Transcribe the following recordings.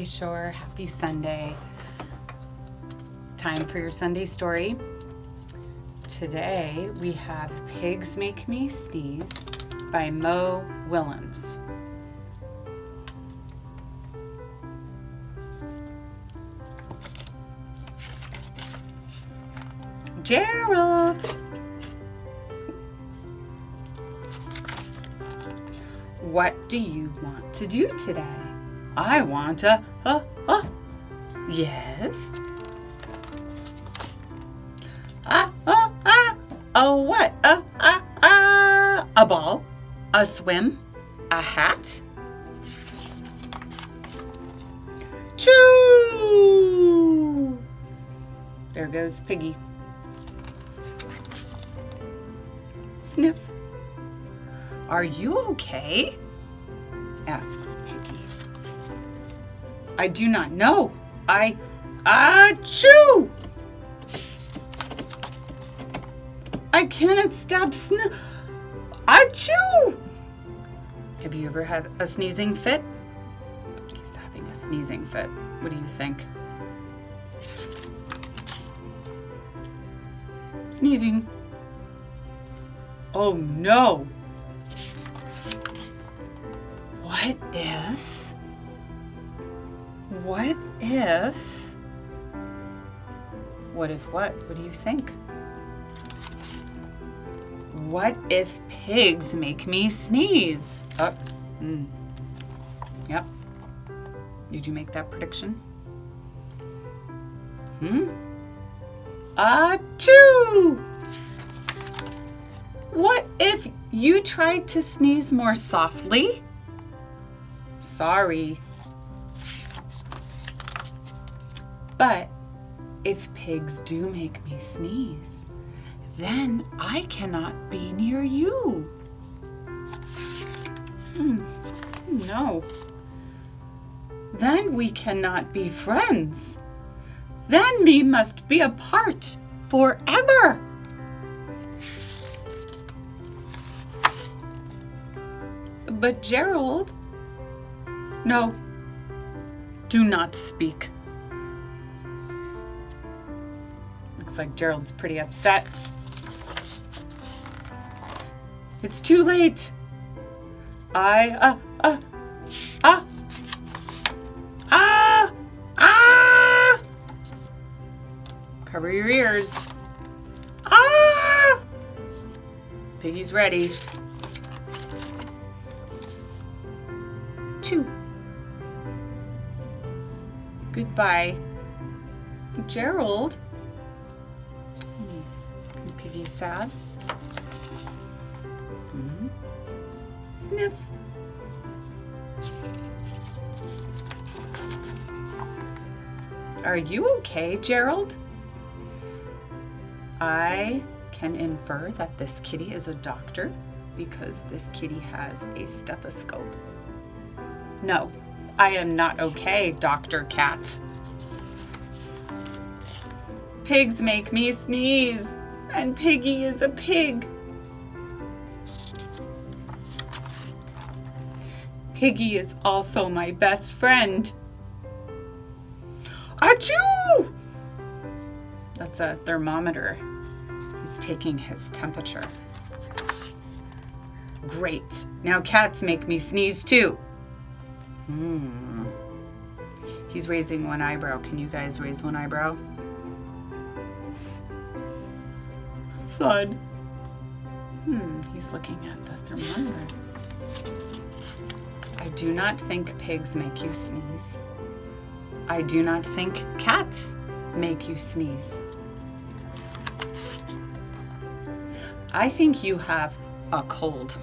Bayshore. Happy Sunday. Time for your Sunday story. Today we have Pigs Make Me Sneeze by Mo Willems. Gerald! What do you want to do today? I want a yes. What? A ball, a swim, a hat. Choo! There goes Piggy. Sniff. Are you okay? Asks Piggy. I do not know. Achoo! I cannot stop Achoo! Have you ever had a sneezing fit? He's having a sneezing fit. What do you think? Sneezing. Oh no! What if? What what? What do you think? What if pigs make me sneeze? Yep. Did you make that prediction? Achoo! What if you tried to sneeze more softly? Sorry. But if pigs do make me sneeze, then I cannot be near you. No. Then we cannot be friends. Then we must be apart forever. But Gerald, no, do not speak. Looks like Gerald's pretty upset. It's too late. Cover your ears. Piggy's ready. Chew. Goodbye. Gerald. Piggy's sad. Sniff. Are you okay, Gerald? I can infer that this kitty is a doctor because this kitty has a stethoscope. No, I am not okay, Dr. Cat. Pigs make me sneeze, and Piggy is a pig. Piggy is also my best friend. Achoo! That's a thermometer. He's taking his temperature. Great. Now cats make me sneeze too. He's raising one eyebrow. Can you guys raise one eyebrow? Thud. He's looking at the thermometer. I do not think pigs make you sneeze. I do not think cats make you sneeze. I think you have a cold.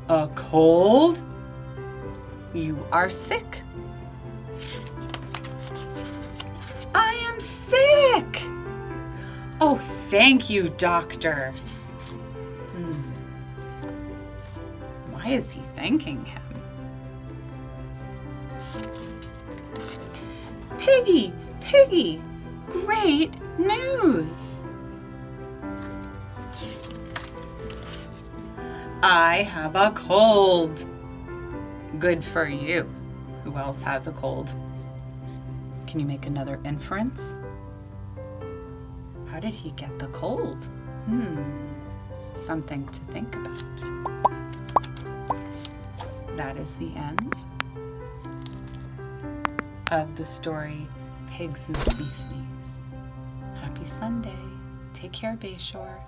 A cold? You are sick. I am sick. Oh, thank you, doctor. Why is he thanking him? Piggy, Piggy, great news. I have a cold. Good for you. Who else has a cold? Can you make another inference? How did he get the cold? Something to think about. That is the end of the story, Pigs Make Me Sneeze. Happy Sunday. Take care, Bayshore.